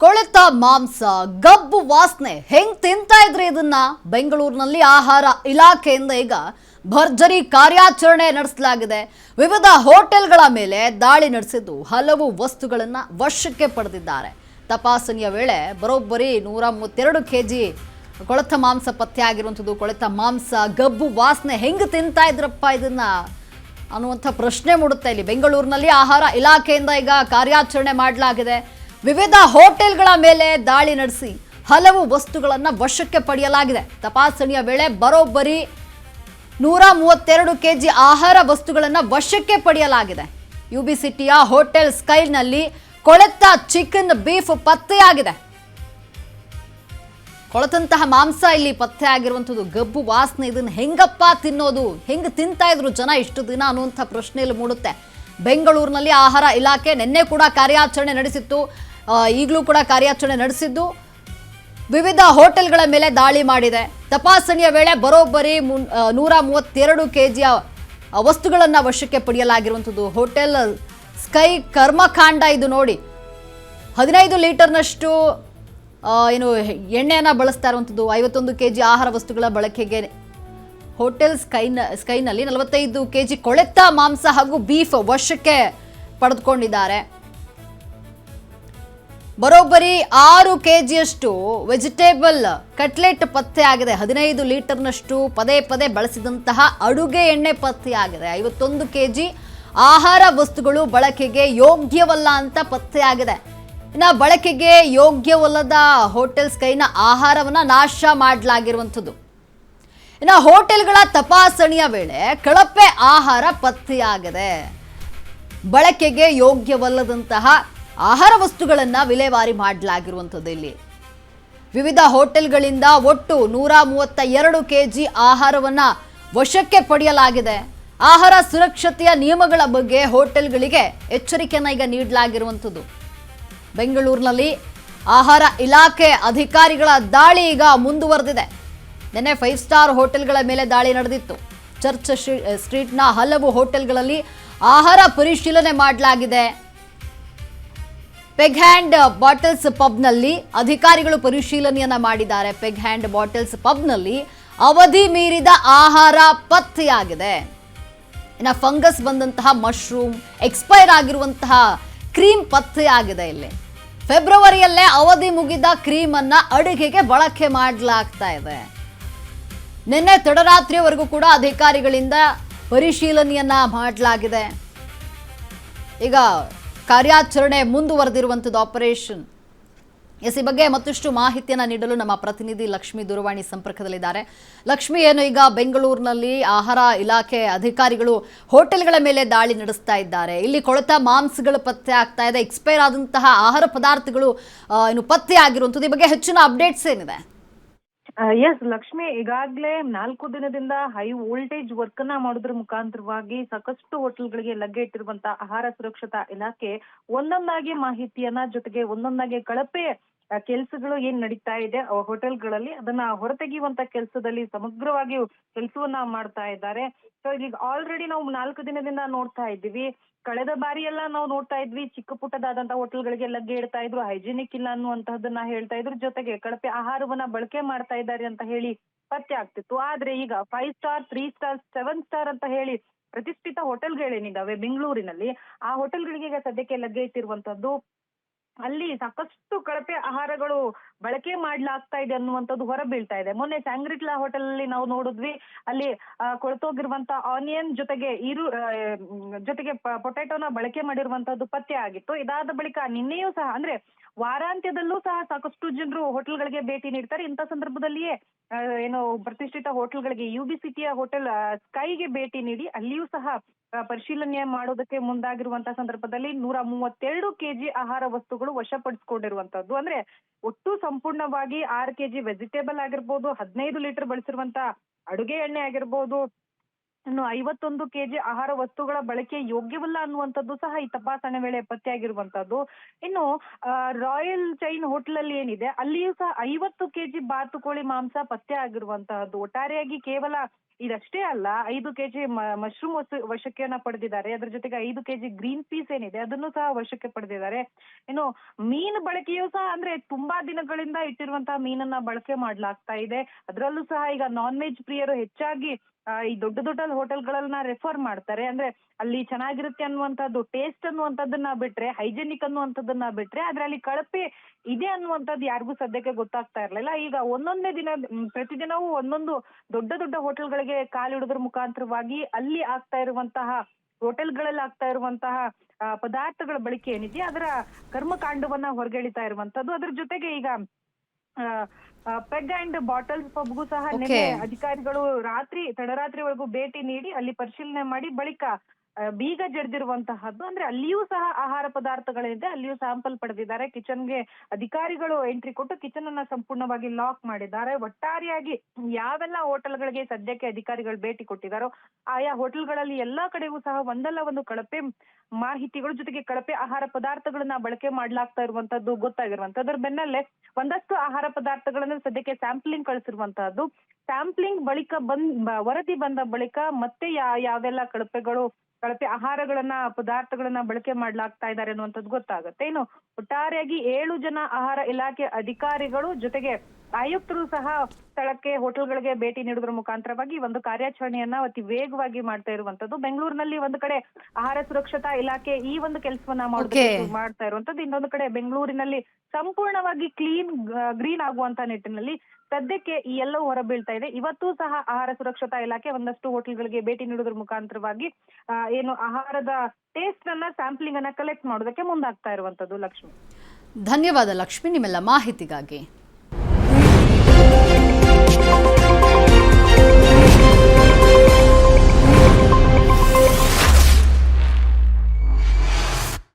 ಕೊಳೆತ ಮಾಂಸ ಗಬ್ಬು ವಾಸನೆ ಹೆಂಗ್ ತಿಂತಾ ಇದ್ರಿ ಇದನ್ನ ಬೆಂಗಳೂರಿನಲ್ಲಿ ಆಹಾರ ಇಲಾಖೆಯಿಂದ ಈಗ ಭರ್ಜರಿ ಕಾರ್ಯಾಚರಣೆ ನಡೆಸಲಾಗಿದೆ. ವಿವಿಧ ಹೋಟೆಲ್ಗಳ ಮೇಲೆ ದಾಳಿ ನಡೆಸಿದ್ದು ಹಲವು ವಸ್ತುಗಳನ್ನು ವಶಕ್ಕೆ ಪಡೆದಿದ್ದಾರೆ. ತಪಾಸಣೆಯ ವೇಳೆ ಬರೋಬ್ಬರಿ 132 ಕೆಜಿ ಕೊಳೆತ ಮಾಂಸ ಪತ್ತೆಯಾಗಿರುವಂಥದ್ದು. ಕೊಳೆತ ಮಾಂಸ ಗಬ್ಬು ವಾಸನೆ ಹೆಂಗ್ ತಿಂತಾ ಇದ್ರಪ್ಪ ಇದನ್ನ ಅನ್ನುವಂಥ ಪ್ರಶ್ನೆ ಮೂಡುತ್ತೆ. ಇಲ್ಲಿ ಬೆಂಗಳೂರಿನಲ್ಲಿ ಆಹಾರ ಇಲಾಖೆಯಿಂದ ಈಗ ಕಾರ್ಯಾಚರಣೆ ಮಾಡಲಾಗಿದೆ. ವಿವಿಧ ಹೋಟೆಲ್ಗಳ ಮೇಲೆ ದಾಳಿ ನಡೆಸಿ ಹಲವು ವಸ್ತುಗಳನ್ನು ವಶಕ್ಕೆ ಪಡೆಯಲಾಗಿದೆ. ತಪಾಸಣೆಯ ವೇಳೆ ಬರೋಬ್ಬರಿ 132 ಕೆಜಿ ಆಹಾರ ವಸ್ತುಗಳನ್ನು ವಶಕ್ಕೆ ಪಡೆಯಲಾಗಿದೆ. ಯುಬಿ ಸಿಟಿಯ ಹೋಟೆಲ್ ಸ್ಕೈನಲ್ಲಿ ಕೊಳೆತ ಚಿಕನ್ ಬೀಫ್ ಪತ್ತೆಯಾಗಿದೆ. ಕೊಳೆತಂತಹ ಮಾಂಸ ಇಲ್ಲಿ ಪತ್ತೆ ಆಗಿರುವಂಥದ್ದು. ಗಬ್ಬು ವಾಸನೆ, ಇದನ್ನು ಹೆಂಗಪ್ಪ ತಿನ್ನೋದು, ಹೆಂಗೆ ತಿಂತಾ ಇದ್ರು ಜನ ಇಷ್ಟು ದಿನ ಅನ್ನುವಂಥ ಪ್ರಶ್ನೆಯಲ್ಲಿ ಮೂಡುತ್ತೆ. ಬೆಂಗಳೂರಿನಲ್ಲಿ ಆಹಾರ ಇಲಾಖೆ ನಿನ್ನೆ ಕೂಡ ಕಾರ್ಯಾಚರಣೆ ನಡೆಸಿತ್ತು, ಈಗಲೂ ಕೂಡ ಕಾರ್ಯಾಚರಣೆ ನಡೆಸಿದ್ದು ವಿವಿಧ ಹೋಟೆಲ್ಗಳ ಮೇಲೆ ದಾಳಿ ಮಾಡಿದೆ. ತಪಾಸಣೆಯ ವೇಳೆ ಬರೋಬ್ಬರಿ 132 ಕೆಜಿಯ ವಸ್ತುಗಳನ್ನು ವಶಕ್ಕೆ ಪಡೆಯಲಾಗಿರುವಂಥದ್ದು. ಹೋಟೆಲ್ ಸ್ಕೈ ಕರ್ಮಕಾಂಡ ಇದು ನೋಡಿ. 15 ಲೀಟರ್ನಷ್ಟು ಎಣ್ಣೆಯನ್ನು ಬಳಸ್ತಾ ಇರುವಂಥದ್ದು. 51 ಕೆಜಿ ಆಹಾರ ವಸ್ತುಗಳ ಬಳಕೆಗೆ ಹೋಟೆಲ್ ಸ್ಕೈನಲ್ಲಿ 45 ಕೆಜಿ ಕೊಳೆತ ಮಾಂಸ ಹಾಗೂ ಬೀಫ್ ವಶಕ್ಕೆ ಪಡೆದುಕೊಂಡಿದ್ದಾರೆ. ಬರೋಬ್ಬರಿ 6 ಕೆಜಿಯಷ್ಟು ವೆಜಿಟೇಬಲ್ ಕಟ್ಲೆಟ್ ಪತ್ತೆಯಾಗಿದೆ. 15 ಲೀಟರ್ನಷ್ಟು ಪದೇ ಪದೇ ಬಳಸಿದಂತಹ ಅಡುಗೆ ಎಣ್ಣೆ ಪತ್ತೆಯಾಗಿದೆ. 51 ಕೆಜಿ ಆಹಾರ ವಸ್ತುಗಳು ಬಳಕೆಗೆ ಯೋಗ್ಯವಲ್ಲ ಅಂತ ಪತ್ತೆಯಾಗಿದೆ. ಇನ್ನು ಬಳಕೆಗೆ ಯೋಗ್ಯವಲ್ಲದ ಹೋಟೆಲ್ ಸ್ಕೈನ ಆಹಾರವನ್ನು ನಾಶ ಮಾಡಲಾಗಿರುವಂಥದ್ದು. ಇನ್ನು ಹೋಟೆಲ್ಗಳ ತಪಾಸಣೆಯ ವೇಳೆ ಕಳಪೆ ಆಹಾರ ಪತ್ತೆಯಾಗಿದೆ. ಬಳಕೆಗೆ ಯೋಗ್ಯವಲ್ಲದಂತಹ ಆಹಾರ ವಸ್ತುಗಳನ್ನು ವಿಲೇವಾರಿ ಮಾಡಲಾಗಿರುವಂಥದ್ದು. ಇಲ್ಲಿ ವಿವಿಧ ಹೋಟೆಲ್ಗಳಿಂದ ಒಟ್ಟು 132 ಕೆಜಿ ಆಹಾರವನ್ನು ವಶಕ್ಕೆ ಪಡೆಯಲಾಗಿದೆ. ಆಹಾರ ಸುರಕ್ಷತೆಯ ನಿಯಮಗಳ ಬಗ್ಗೆ ಹೋಟೆಲ್ಗಳಿಗೆ ಎಚ್ಚರಿಕೆಯನ್ನು ಈಗ ನೀಡಲಾಗಿರುವಂಥದ್ದು. ಬೆಂಗಳೂರಿನಲ್ಲಿ ಆಹಾರ ಇಲಾಖೆ ಅಧಿಕಾರಿಗಳ ದಾಳಿ ಈಗ ಮುಂದುವರೆದಿದೆ. ನಿನ್ನೆ 5 ಸ್ಟಾರ್ ಹೋಟೆಲ್ಗಳ ಮೇಲೆ ದಾಳಿ ನಡೆದಿತ್ತು. ಚರ್ಚ್ ಸ್ಟ್ರೀಟ್ನ ಹಲವು ಹೋಟೆಲ್ಗಳಲ್ಲಿ ಆಹಾರ ಪರಿಶೀಲನೆ ಮಾಡಲಾಗಿದೆ. ಪೆಗ್ ಹ್ಯಾಂಡ್ ಬಾಟಲ್ಸ್ ಪಬ್ನಲ್ಲಿ ಅಧಿಕಾರಿಗಳು ಪರಿಶೀಲನೆಯನ್ನ ಮಾಡಿದ್ದಾರೆ. ಪೆಗ್ ಹ್ಯಾಂಡ್ ಬಾಟಲ್ಸ್ ಪಬ್ನಲ್ಲಿ ಅವಧಿ ಮೀರಿದ ಆಹಾರ ಪತ್ತೆಯಾಗಿದೆ. ಇನ್ನು ಫಂಗಸ್ ಬಂದಂತಹ ಮಶ್ರೂಮ್, ಎಕ್ಸ್ಪೈರ್ ಆಗಿರುವಂತಹ ಕ್ರೀಮ್ ಪತ್ತೆಯಾಗಿದೆ. ಇಲ್ಲಿ ಫೆಬ್ರವರಿಯಲ್ಲೇ ಅವಧಿ ಮುಗಿದ ಕ್ರೀಮ್ ಅನ್ನ ಅಡುಗೆಗೆ ಬಳಕೆ ಮಾಡಲಾಗ್ತಾ ಇದೆ. ನಿನ್ನೆ ತಡರಾತ್ರಿಯವರೆಗೂ ಕೂಡ ಅಧಿಕಾರಿಗಳಿಂದ ಪರಿಶೀಲನೆಯನ್ನ ಮಾಡಲಾಗಿದೆ. ಈಗ ಕಾರ್ಯಾಚರಣೆ ಮುಂದುವರೆದಿರುವಂಥದ್ದು ಆಪರೇಷನ್. ಈ ಬಗ್ಗೆ ಮತ್ತಷ್ಟು ಮಾಹಿತಿಯನ್ನು ನೀಡಲು ನಮ್ಮ ಪ್ರತಿನಿಧಿ ಲಕ್ಷ್ಮಿ ದೂರವಾಣಿ ಸಂಪರ್ಕದಲ್ಲಿದ್ದಾರೆ. ಲಕ್ಷ್ಮಿ, ಏನು ಈಗ ಬೆಂಗಳೂರಿನಲ್ಲಿ ಆಹಾರ ಇಲಾಖೆ ಅಧಿಕಾರಿಗಳು ಹೋಟೆಲ್ಗಳ ಮೇಲೆ ದಾಳಿ ನಡೆಸ್ತಾ ಇದ್ದಾರೆ. ಇಲ್ಲಿ ಕೊಳೆತ ಮಾಂಸಗಳು ಪತ್ತೆ ಆಗ್ತಾ ಇದೆ, ಎಕ್ಸ್ಪೈರ್ ಆದಂತಹ ಆಹಾರ ಪದಾರ್ಥಗಳು ಪತ್ತೆ ಆಗಿರುವಂಥದ್ದು. ಈ ಬಗ್ಗೆ ಹೆಚ್ಚಿನ ಅಪ್ಡೇಟ್ಸ್ ಏನಿದೆ? ಎಸ್ ಲಕ್ಷ್ಮಿ, ಈಗಾಗಲೇ 4 ದಿನದಿಂದ ಹೈ ವೋಲ್ಟೇಜ್ ವರ್ಕ್ ಅನ್ನ ಮಾಡೋದ್ರ ಮುಖಾಂತರವಾಗಿ ಸಾಕಷ್ಟು ಹೋಟೆಲ್ಗಳಿಗೆ ಲಗ್ಗೆ ಇಟ್ಟಿರುವಂತ ಆಹಾರ ಸುರಕ್ಷತಾ ಇಲಾಖೆ ಒಂದೊಂದಾಗಿ ಮಾಹಿತಿಯನ್ನ, ಜೊತೆಗೆ ಒಂದೊಂದಾಗಿ ಕಳಪೆ ಕೆಲಸಗಳು ಏನ್ ನಡೀತಾ ಇದೆ ಹೋಟೆಲ್ಗಳಲ್ಲಿ ಅದನ್ನ ಹೊರತೆಗೆಯುವಂತ ಕೆಲಸದಲ್ಲಿ ಸಮಗ್ರವಾಗಿ ಕೆಲಸವನ್ನ ಮಾಡ್ತಾ ಇದ್ದಾರೆ. ಸೊ ಈಗ ಆಲ್ರೆಡಿ ನಾವು 4 ದಿನದಿಂದ ನೋಡ್ತಾ ಇದ್ದೀವಿ. ಕಳೆದ ಬಾರಿ ಎಲ್ಲ ನಾವು ನೋಡ್ತಾ ಇದ್ವಿ, ಚಿಕ್ಕ ಪುಟ್ಟದಾದಂತಹ ಹೋಟೆಲ್ಗಳಿಗೆ ಲಗ್ಗೆ ಇಡ್ತಾ ಇದ್ರು, ಹೈಜಿನಿಕ್ ಇಲ್ಲ ಅನ್ನುವಂತಹದನ್ನ ಹೇಳ್ತಾ ಇದ್ರು, ಜೊತೆಗೆ ಕಳಪೆ ಆಹಾರವನ್ನ ಬಳಕೆ ಮಾಡ್ತಾ ಇದ್ದಾರೆ ಅಂತ ಹೇಳಿ ಪತ್ತೆ ಆಗ್ತಿತ್ತು. ಆದ್ರೆ ಈಗ 5 ಸ್ಟಾರ್, 3 ಸ್ಟಾರ್, 7 ಸ್ಟಾರ್ ಅಂತ ಹೇಳಿ ಪ್ರತಿಷ್ಠಿತ ಹೋಟೆಲ್ಗಳೇನಿದಾವೆ ಬೆಂಗಳೂರಿನಲ್ಲಿ, ಆ ಹೋಟೆಲ್ಗಳಿಗೆ ಈಗ ಸದ್ಯಕ್ಕೆ ಲಗ್ಗೆ ಇಟ್ಟಿರುವಂತದ್ದು. ಅಲ್ಲಿ ಸಾಕಷ್ಟು ಕಳಪೆ ಆಹಾರಗಳು ಬಳಕೆ ಮಾಡ್ಲಾಗ್ತಾ ಇದೆ ಅನ್ನುವಂಥದ್ದು ಹೊರ ಬೀಳ್ತಾ ಇದೆ. ಮೊನ್ನೆ ಸ್ಯಾಂಗ್ರಿಟ್ಲಾ ಹೋಟೆಲ್ ಅಲ್ಲಿ ನಾವು ನೋಡಿದ್ವಿ, ಅಲ್ಲಿ ಕೊಳ್ತೋಗಿರುವಂತ ಆನಿಯನ್ ಜೊತೆಗೆ ಪೊಟ್ಯಾಟೋನ ಬಳಕೆ ಮಾಡಿರುವಂತದ್ದು ಪತ್ತೆ ಆಗಿತ್ತು. ಇದಾದ ಬಳಿಕ ನಿನ್ನೆಯೂ ಸಹ, ಅಂದ್ರೆ ವಾರಾಂತ್ಯದಲ್ಲೂ ಸಹ ಸಾಕಷ್ಟು ಜನರು ಹೋಟೆಲ್ಗಳಿಗೆ ಭೇಟಿ ನೀಡ್ತಾರೆ. ಇಂಥ ಸಂದರ್ಭದಲ್ಲಿಯೇ ಪ್ರತಿಷ್ಠಿತ ಹೋಟೆಲ್ಗಳಿಗೆ, ಯುಬಿ ಸಿಟಿಯ ಹೋಟೆಲ್ ಸ್ಕೈಗೆ ಭೇಟಿ ನೀಡಿ ಅಲ್ಲಿಯೂ ಸಹ ಪರಿಶೀಲನೆ ಮಾಡೋದಕ್ಕೆ ಮುಂದಾಗಿರುವಂತಹ ಸಂದರ್ಭದಲ್ಲಿ 132 ಕೆಜಿ ಆಹಾರ ವಸ್ತುಗಳು ವಶಪಡಿಸಿಕೊಂಡಿರುವಂತದ್ದು. ಅಂದ್ರೆ ಒಟ್ಟು ಸಂಪೂರ್ಣವಾಗಿ 6 ಕೆಜಿ ವೆಜಿಟೇಬಲ್ ಆಗಿರ್ಬೋದು, 15 ಲೀಟರ್ ಬಳಸಿರುವಂತ ಅಡುಗೆ ಎಣ್ಣೆ ಆಗಿರ್ಬೋದು, ಇನ್ನು 51 ಕೆಜಿ ಆಹಾರ ವಸ್ತುಗಳ ಬಳಕೆ ಯೋಗ್ಯವಲ್ಲ ಅನ್ನುವಂಥದ್ದು ಸಹ ಈ ತಪಾಸಣೆ ವೇಳೆ ಪತ್ತೆಯಾಗಿರುವಂತದ್ದು. ಇನ್ನು ರಾಯಲ್ ಚೈನ್ ಹೋಟೆಲ್ ಅಲ್ಲಿ ಏನಿದೆ, ಅಲ್ಲಿಯೂ ಸಹ 50 ಕೆಜಿ ಬಾತುಕೋಳಿ ಮಾಂಸ ಪತ್ತೆ ಆಗಿರುವಂತಹದ್ದು. ಒಟ್ಟಾರೆಯಾಗಿ ಕೇವಲ ಇದಷ್ಟೇ ಅಲ್ಲ, 5 ಕೆಜಿ ಮಶ್ರೂಮ್ ವಶಕ್ಕೆಯನ್ನ ಪಡೆದಿದ್ದಾರೆ. ಅದ್ರ ಜೊತೆಗೆ 5 ಕೆಜಿ ಗ್ರೀನ್ ಪೀಸ್ ಏನಿದೆ ಅದನ್ನು ಸಹ ವಶಕ್ಕೆ ಪಡೆದಿದ್ದಾರೆ. ಇನ್ನು ಮೀನು ಬಳಕೆಯೂ ಸಹ ಅಂದ್ರೆ ತುಂಬಾ ದಿನಗಳಿಂದ ಇಟ್ಟಿರುವಂತಹ ಮೀನನ್ನ ಬಳಕೆ ಮಾಡ್ಲಾಗ್ತಾ ಇದೆ. ಅದರಲ್ಲೂ ಸಹ ಈಗ ನಾನ್ ವೆಜ್ ಪ್ರಿಯರು ಹೆಚ್ಚಾಗಿ ಈ ದೊಡ್ಡ ದೊಡ್ಡ ಹೋಟೆಲ್ಗಳನ್ನ ರೆಫರ್ ಮಾಡ್ತಾರೆ. ಅಂದ್ರೆ ಅಲ್ಲಿ ಚೆನ್ನಾಗಿರುತ್ತೆ ಅನ್ನುವಂಥದ್ದು, ಟೇಸ್ಟ್ ಅನ್ನುವಂಥದ್ದನ್ನ ಬಿಟ್ರೆ, ಹೈಜೆನಿಕ್ ಅನ್ನುವಂಥದ್ದನ್ನ ಬಿಟ್ರೆ, ಆದ್ರೆ ಅಲ್ಲಿ ಕಳಪೆ ಇದೆ ಅನ್ನುವಂಥದ್ದು ಯಾರಿಗೂ ಸದ್ಯಕ್ಕೆ ಗೊತ್ತಾಗ್ತಾ ಇರ್ಲಿಲ್ಲ. ಈಗ ಒಂದೊಂದೇ ದಿನ ಪ್ರತಿದಿನವೂ ಒಂದೊಂದು ದೊಡ್ಡ ದೊಡ್ಡ ಹೋಟೆಲ್ಗಳಿಗೆ ಕಾಲಿಡುವುದರ ಮುಖಾಂತರವಾಗಿ ಅಲ್ಲಿ ಆಗ್ತಾ ಇರುವಂತಹ ಹೋಟೆಲ್ಗಳಲ್ಲಿ ಆಗ್ತಾ ಇರುವಂತಹ ಪದಾರ್ಥಗಳ ಬಳಕೆ ಏನಿದೆ ಅದರ ಕರ್ಮಕಾಂಡವನ್ನ ಹೊರಗೆಳಿತಾ ಇರುವಂತದ್ದು. ಅದ್ರ ಜೊತೆಗೆ ಈಗ ಪೆಗ್ ಅಂಡ್ ಬಾಟಲ್ಸ್ ಪಬ್ಗೂ ಸಹ ನಿನ್ನೆ ಅಧಿಕಾರಿಗಳು ತಡರಾತ್ರಿವರೆಗೂ ಭೇಟಿ ನೀಡಿ ಅಲ್ಲಿ ಪರಿಶೀಲನೆ ಮಾಡಿ ಬಳಿಕ ಬೀಗ ಜಡಿದಿರುವಂತಹದ್ದು. ಅಂದ್ರೆ ಅಲ್ಲಿಯೂ ಸಹ ಆಹಾರ ಪದಾರ್ಥಗಳಿದೆ, ಅಲ್ಲಿಯೂ ಸ್ಯಾಂಪಲ್ ಪಡೆದಿದ್ದಾರೆ. ಕಿಚನ್ಗೆ ಅಧಿಕಾರಿಗಳು ಎಂಟ್ರಿ ಕೊಟ್ಟು ಕಿಚನ್ ಅನ್ನ ಸಂಪೂರ್ಣವಾಗಿ ಲಾಕ್ ಮಾಡಿದ್ದಾರೆ. ಒಟ್ಟಾರೆಯಾಗಿ ಯಾವೆಲ್ಲ ಹೋಟೆಲ್ಗಳಿಗೆ ಸದ್ಯಕ್ಕೆ ಅಧಿಕಾರಿಗಳು ಭೇಟಿ ಕೊಟ್ಟಿದ್ದಾರೋ ಆಯಾ ಹೋಟೆಲ್ಗಳಲ್ಲಿ ಎಲ್ಲಾ ಕಡೆಗೂ ಸಹ ಒಂದಲ್ಲ ಒಂದು ಕಳಪೆ ಮಾಹಿತಿಗಳು ಜೊತೆಗೆ ಕಳಪೆ ಆಹಾರ ಪದಾರ್ಥಗಳನ್ನ ಬಳಕೆ ಮಾಡ್ಲಾಗ್ತಾ ಇರುವಂತದ್ದು ಗೊತ್ತಾಗಿರುವಂತದ್ದು. ಅದ್ರ ಬೆನ್ನಲ್ಲೇ ಒಂದಷ್ಟು ಆಹಾರ ಪದಾರ್ಥಗಳನ್ನು ಸದ್ಯಕ್ಕೆ ಸ್ಯಾಂಪ್ಲಿಂಗ್ ಕಳಿಸಿರುವಂತಹದ್ದು. ಸ್ಯಾಂಪ್ಲಿಂಗ್ ಬಳಿಕ ವರದಿ ಬಂದ ಬಳಿಕ ಮತ್ತೆ ಯಾವೆಲ್ಲ ಕಳಪೆ ಪದಾರ್ಥಗಳನ್ನ ಬಳಕೆ ಮಾಡ್ಲಾಗ್ತಾ ಇದ್ದಾರೆ ಅನ್ನುವಂಥದ್ದು ಗೊತ್ತಾಗುತ್ತೆ. ಇನ್ನು ಒಟ್ಟಾರೆಯಾಗಿ 7 ಜನ ಆಹಾರ ಇಲಾಖೆ ಅಧಿಕಾರಿಗಳು ಜೊತೆಗೆ ಆಯುಕ್ತರು ಸಹ ಸ್ಥಳಕ್ಕೆ ಹೋಟೆಲ್ಗಳಿಗೆ ಭೇಟಿ ನೀಡುವುದರ ಮುಖಾಂತರವಾಗಿ ಒಂದು ಕಾರ್ಯಾಚರಣೆಯನ್ನ ಅತಿ ವೇಗವಾಗಿ ಮಾಡ್ತಾ ಇರುವಂತದ್ದು. ಬೆಂಗಳೂರಿನಲ್ಲಿ ಒಂದು ಕಡೆ ಆಹಾರ ಸುರಕ್ಷತಾ ಇಲಾಖೆ ಈ ಒಂದು ಕೆಲಸವನ್ನ ಮಾಡ್ತಾ ಇರುವಂತದ್ದು, ಇನ್ನೊಂದು ಕಡೆ ಬೆಂಗಳೂರಿನಲ್ಲಿ ಸಂಪೂರ್ಣವಾಗಿ ಗ್ರೀನ್ ಆಗುವಂತ ನಿಟ್ಟಿನಲ್ಲಿ ಸದ್ಯಕ್ಕೆ ಈ ಎಲ್ಲವೂ ಹೊರಬೀಳ್ತಾ ಇದೆ. ಇವತ್ತೂ ಸಹ ಆಹಾರ ಸುರಕ್ಷತಾ ಇಲಾಖೆ ಒಂದಷ್ಟು ಹೋಟೆಲ್ಗಳಿಗೆ ಭೇಟಿ ನೀಡುವುದರ ಮುಖಾಂತರವಾಗಿ ಏನು ಆಹಾರದ ಟೇಸ್ಟ್ ಅನ್ನ ಸ್ಯಾಂಪ್ಲಿಂಗ್ ಅನ್ನ ಕಲೆಕ್ಟ್ ಮಾಡೋದಕ್ಕೆ ಮುಂದಾಗ್ತಾ ಇರುವಂತದ್ದು. ಲಕ್ಷ್ಮಿ, ಧನ್ಯವಾದ ಲಕ್ಷ್ಮಿ ನಿಮ್ಮೆಲ್ಲ ಮಾಹಿತಿಗಾಗಿ.